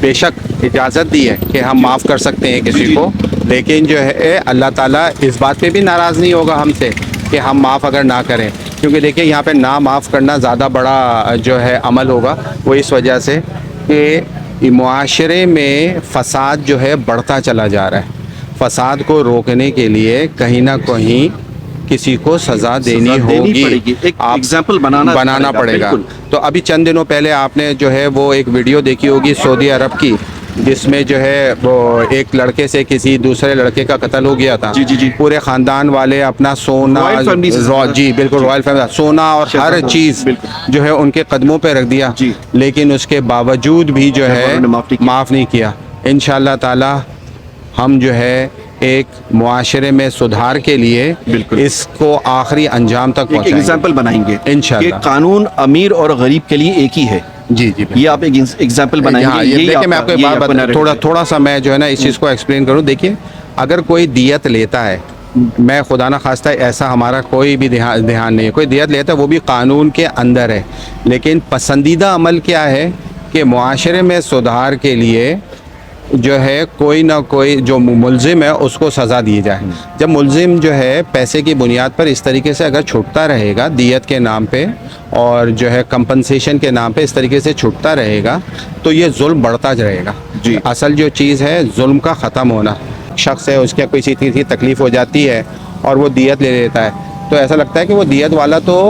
بے شک اجازت دی ہے کہ ہم معاف کر سکتے ہیں کسی کو، لیکن جو ہے اللہ تعالیٰ اس بات پہ بھی ناراض نہیں ہوگا ہم سے کہ ہم معاف اگر نہ کریں، کیونکہ دیکھیں یہاں پہ نہ معاف کرنا زیادہ بڑا جو ہے عمل ہوگا، وہ اس وجہ سے کہ معاشرے میں فساد جو ہے بڑھتا چلا جا رہا ہے۔ فساد کو روکنے کے لیے کہیں نہ کہیں کسی کو سزا دینی ہوگی، پڑے گی، ایک آپ ایگزامپل بنانا پڑے گا۔ بالکل۔ تو ابھی چند دنوں پہلے آپ نے جو ہے وہ ایک ویڈیو دیکھی ہوگی سعودی عرب کی، جس میں جو ہے وہ ایک لڑکے سے کسی دوسرے لڑکے کا قتل ہو گیا تھا۔ جی۔ پورے خاندان والے اپنا سونا، رائل فیملی سے جی بالکل رائل فیملی، سونا اور ہر چیز جو ہے ان کے قدموں پہ رکھ دیا، جی۔ لیکن اس کے باوجود بھی جو ہے انہوں نے معاف نہیں کیا۔ انشاءاللہ تعالی ہم جو ہے ایک معاشرے میں سدھار کے لیے بالکل اس کو آخری انجام تک ایک پہنچائیں گے ایگزامپل بنائیں گے انشاءاللہ۔ کہ قانون امیر اور غریب کے لیے ایک ہی ہے۔ جی یہ آپ ایک ایگزامپل بنائیں ہاں، گے۔ یہ یہی دیکھیں میں آپ کو ایک بات کا narrative ہے۔ تھوڑا سا میں جو ہے نا اس چیز کو ایکسپلین کروں۔ دیکھیے اگر کوئی دیت لیتا ہے، میں خدا نہ خواستہ ایسا ہمارا کوئی بھی دھیان نہیں ہے، کوئی دیت لیتا ہے وہ بھی قانون کے اندر ہے، لیکن پسندیدہ عمل کیا ہے کہ معاشرے میں سدھار کے لیے جو ہے کوئی نہ کوئی جو ملزم ہے اس کو سزا دی جائے۔ جب ملزم جو ہے پیسے کی بنیاد پر اس طریقے سے اگر چھوٹتا رہے گا دیت کے نام پہ اور جو ہے کمپنسیشن کے نام پہ اس طریقے سے چھوٹتا رہے گا تو یہ ظلم بڑھتا رہے گا۔ جی۔ اصل جو چیز ہے ظلم کا ختم ہونا۔ شخص ہے اس کے کسی چیز کی تکلیف ہو جاتی ہے اور وہ دیت لے لیتا ہے تو ایسا لگتا ہے کہ وہ دیت والا تو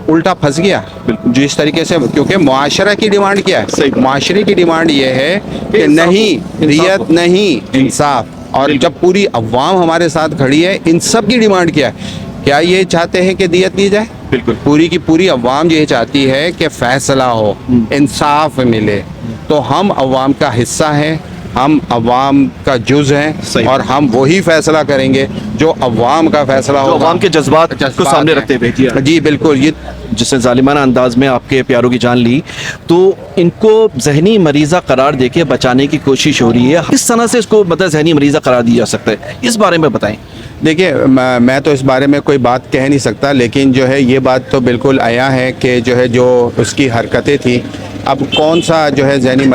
الٹا پھنس گیا، جس طریقے سے، کیونکہ معاشرہ کی ڈیمانڈ کیا ہے؟ معاشرے کی ڈیمانڈ یہ ہے کہ نہیں دیت نہیں، انصاف۔ اور جب پوری عوام ہمارے ساتھ کھڑی ہے، ان سب کی ڈیمانڈ کیا ہے؟ کیا یہ چاہتے ہیں کہ دیت دی جائے؟ بالکل۔ پوری کی پوری عوام یہ چاہتی ہے کہ فیصلہ ہو، انصاف ملے۔ تو ہم عوام کا حصہ ہیں، ہم عوام کا جز ہیں اور ہم وہی فیصلہ کریں گے جو عوام کا فیصلہ ہوگا، عوام کے جذبات کو سامنے رکھتے ہوئے۔ جی بالکل۔ یہ جس نے ظالمانہ انداز میں آپ کے پیاروں کی جان لی تو ان کو ذہنی مریضہ قرار دے کے بچانے کی کوشش ہو رہی ہے۔ کس طرح سے اس کو مطلب ذہنی مریضہ قرار دیا جا سکتا ہے، اس بارے میں بتائیں۔ دیکھیے میں تو اس بارے میں کوئی بات کہہ نہیں سکتا، لیکن جو ہے یہ بات تو بالکل عیاں ہے کہ جو ہے جو اس کی حرکتیں تھیں، اب کون سا جو ہے ذہنی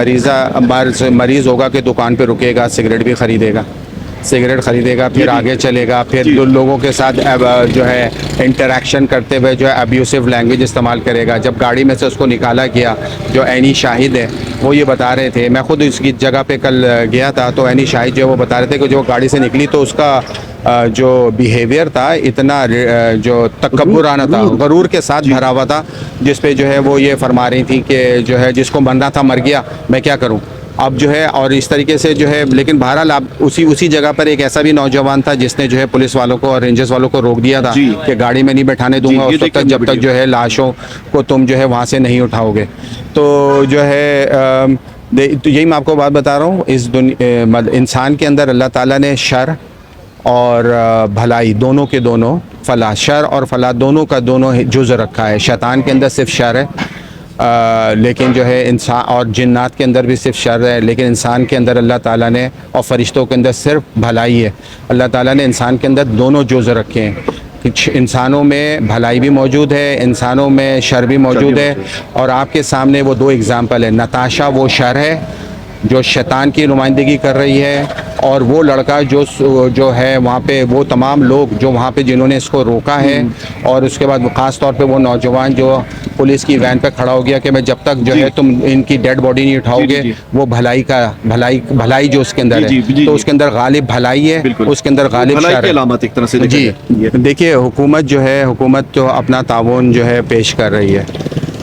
مریض ہوگا کہ دکان پہ رکے گا، سگریٹ بھی خریدے گا، پھر آگے چلے گا، پھر لوگوں کے ساتھ جو ہے انٹریکشن کرتے ہوئے جو ہے ابیوسو لینگویج استعمال کرے گا۔ جب گاڑی میں سے اس کو نکالا گیا، جو عینی شاہد ہے وہ یہ بتا رہے تھے، میں خود اس کی جگہ پہ کل گیا تھا تو عینی شاہد جو وہ بتا رہے تھے کہ جو گاڑی سے نکلی تو اس کا جو بیہیویئر تھا اتنا جو تکبرانہ تھا، غرور کے ساتھ بھرا ہوا تھا، جس پہ جو ہے وہ یہ فرما رہی تھی کہ جو ہے جس کو مرنا تھا مر گیا، میں کیا کروں اب جو ہے، اور اس طریقے سے جو ہے۔ لیکن بہرحال اب اسی جگہ پر ایک ایسا بھی نوجوان تھا جس نے جو ہے پولیس والوں کو اور رینجرز والوں کو روک دیا تھا کہ گاڑی میں نہیں بیٹھانے دوں گا اس وقت تک جب تک جو ہے لاشوں کو تم جو ہے وہاں سے نہیں اٹھاؤ گے۔ تو جو ہے تو یہی میں آپ کو بات بتا رہا ہوں، اس انسان کے اندر اللہ تعالیٰ نے شر اور بھلائی دونوں کے دونوں، فلاح، شر اور فلاح دونوں کا دونوں جز رکھا ہے۔ شیطان کے اندر صرف شر ہے، لیکن جو ہے انسان، اور جنات کے اندر بھی صرف شر ہے، لیکن انسان کے اندر اللہ تعالیٰ نے، اور فرشتوں کے اندر صرف بھلائی ہے۔ اللہ تعالیٰ نے انسان کے اندر دونوں جز رکھے ہیں، کچھ انسانوں میں بھلائی بھی موجود ہے، انسانوں میں شر بھی موجود ہے۔ اور آپ کے سامنے وہ دو اگزامپل ہیں، نتاشا وہ شر ہے جو شیطان کی نمائندگی کر رہی ہے، اور وہ لڑکا جو ہے وہاں پہ، وہ تمام لوگ جو وہاں پہ جنہوں نے اس کو روکا ہے، اور اس کے بعد خاص طور پہ وہ نوجوان جو پولیس کی وین پہ کھڑا ہو گیا کہ میں جب تک جو ہے تم ان کی ڈیڈ باڈی نہیں اٹھاؤ گے، وہ بھلائی جو اس کے اندر ہے، تو اس کے اندر غالب بھلائی ہے، اس کے اندر غالب شر ہے۔ جی دیکھیے حکومت جو ہے، حکومت تو اپنا تعاون جو ہے پیش کر رہی ہے۔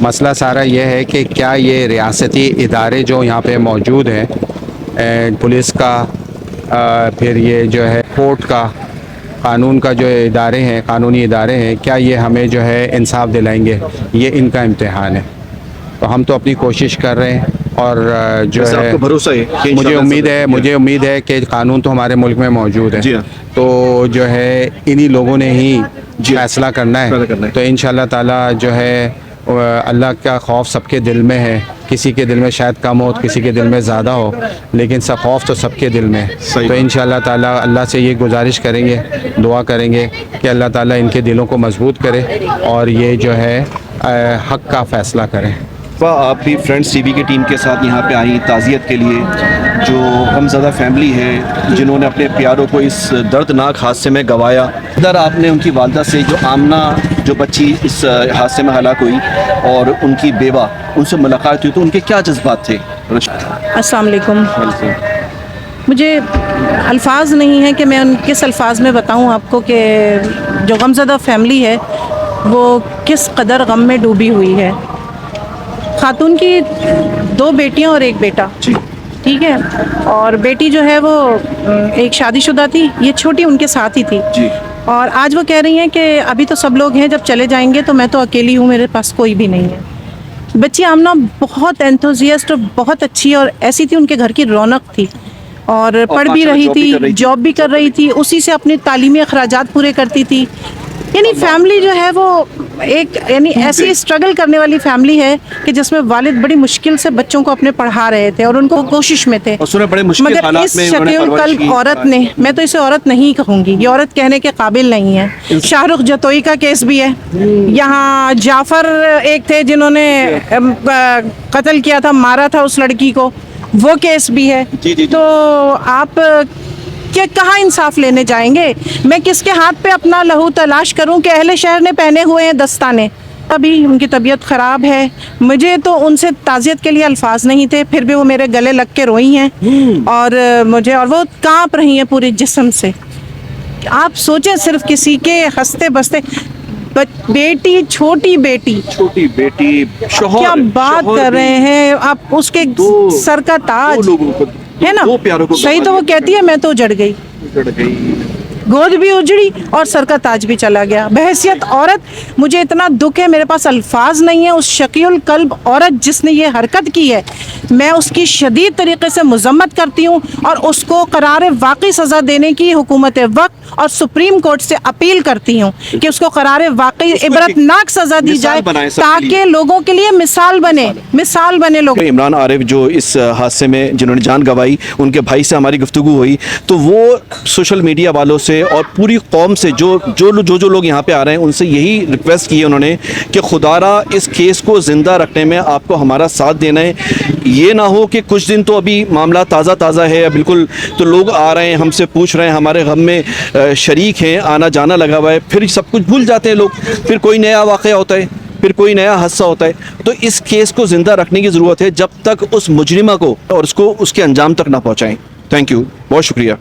مسئلہ سارا یہ ہے کہ کیا یہ ریاستی ادارے جو یہاں پہ موجود ہیں، پولیس کا، پھر یہ جو ہے کورٹ کا، قانون کا جو ادارے ہیں، قانونی ادارے ہیں، کیا یہ ہمیں جو ہے انصاف دلائیں گے؟ یہ ان کا امتحان ہے۔ تو ہم تو اپنی کوشش کر رہے ہیں، اور جو ہے آپ کو بھروسہ ہے کہ مجھے امید ہے کہ قانون تو ہمارے ملک میں موجود ہے، جی ہاں، تو جو ہے انہی لوگوں نے ہی فیصلہ کرنا ہے۔ تو انشاءاللہ تعالیٰ جو ہے اللہ کا خوف سب کے دل میں ہے، کسی کے دل میں شاید کم ہو، کسی کے دل میں زیادہ ہو، لیکن سب خوف تو سب کے دل میں ہے۔ تو انشاءاللہ تعالیٰ اللہ سے یہ گزارش کریں گے، دعا کریں گے کہ اللہ تعالیٰ ان کے دلوں کو مضبوط کرے اور یہ جو ہے حق کا فیصلہ کریں۔ لطفہ آپ بھی فرینڈس ٹی وی کی ٹیم کے ساتھ یہاں پہ آئیں تعزیت کے لیے، جو غمزدہ فیملی ہے جنہوں نے اپنے پیاروں کو اس دردناک حادثے میں گنوایا. ادھر آپ نے ان کی والدہ سے، جو آمنہ جو بچی اس حادثے میں ہلاک ہوئی، اور ان کی بیوہ، ان سے ملاقات ہوئی تو ان کے کیا جذبات تھے؟ السلام علیکم. مجھے الفاظ نہیں ہیں کہ میں ان کس الفاظ میں بتاؤں آپ کو کہ جو غمزدہ فیملی ہے وہ کس قدر غم میں ڈوبی ہوئی ہے. خاتون کی 2 بیٹیاں اور 1 بیٹا. جی ٹھیک ہے. اور بیٹی جو ہے وہ ایک شادی شدہ تھی، یہ چھوٹی ان کے ساتھ ہی تھی. جی. اور آج وہ کہہ رہی ہیں کہ ابھی تو سب لوگ ہیں، جب چلے جائیں گے تو میں تو اکیلی ہوں، میرے پاس کوئی بھی نہیں ہے. بچی آمنہ بہت انتھوزیسٹ اور بہت اچھی اور ایسی تھی، ان کے گھر کی رونق تھی، اور پڑھ بھی رہی تھی، جاب بھی کر رہی تھی، اسی سے اپنے تعلیمی اخراجات پورے کرتی تھی. یعنی فیملی جو ہے وہ ایک یعنی ایسی اسٹرگل کرنے والی فیملی ہے کہ جس میں والد بڑی مشکل سے بچوں کو اپنے پڑھا رہے تھے اور ان کو کوشش میں تھے. مگر اس شکیل قلب عورت نے، میں تو اسے عورت نہیں کہوں گی، یہ عورت کہنے کے قابل نہیں ہے. شاہ رخ جتوئی کا کیس بھی ہے یہاں. جعفر ایک تھے جنہوں نے قتل کیا تھا، مارا تھا اس لڑکی کو، وہ کیس بھی ہے. تو آپ کہ کہاں انصاف لینے جائیں گے؟ میں کس کے ہاتھ پہ اپنا لہو تلاش کروں کہ اہل شہر نے پہنے ہوئے ہیں دستانے. ابھی ان کی طبیعت خراب ہے، مجھے تو ان سے تعزیت کے لیے الفاظ نہیں تھے، پھر بھی وہ میرے گلے لگ کے روئی ہیں اور مجھے، اور وہ کانپ رہی ہیں پورے جسم سے. آپ سوچیں صرف کسی کے ہنستے بستے بیٹی، چھوٹی بیٹی شوہر کیا بات کر رہے ہیں آپ، اس کے سر کا تاج ہے نا. صحیح تو وہ کہتی ہے میں تو اجڑ گئی، گود بھی اجڑی اور سر کا تاج بھی چلا گیا. بحیثیت عورت مجھے اتنا دکھ ہے، میرے پاس الفاظ نہیں ہیں. اس شقی القلب عورت جس نے یہ حرکت کی ہے، میں اس کی شدید طریقے سے مذمت کرتی ہوں اور اس کو قرار واقعی سزا دینے کی حکومت وقت اور سپریم کورٹ سے اپیل کرتی ہوں کہ اس کو قرار واقعی عبرتناک سزا دی جائے تاکہ لوگوں کے لیے مثال بنے لوگ. عمران عارف جو اس حادثے میں جنہوں نے جان گنوائی، ان کے بھائی سے ہماری گفتگو ہوئی تو وہ سوشل میڈیا والوں سے اور پوری قوم سے جو لوگ یہاں پہ آ رہے ہیں ان سے یہی ریکویسٹ کی ہے انہوں نے کہ خدا را اس کیس کو زندہ رکھنے میں آپ کو ہمارا ساتھ دینا ہے. یہ نہ ہو کہ کچھ دن تو ابھی معاملہ تازہ ہے بالکل، تو لوگ آ رہے ہیں ہم سے پوچھ رہے ہیں، ہمارے غم میں شریک ہیں، آنا جانا لگا ہوا ہے، پھر سب کچھ بھول جاتے ہیں لوگ، پھر کوئی نیا واقعہ ہوتا ہے، پھر کوئی نیا حادثہ ہوتا ہے. تو اس کیس کو زندہ رکھنے کی ضرورت ہے جب تک اس مجرمہ کو اور اس کے انجام تک نہ پہنچائیں. تھینک یو، بہت شکریہ.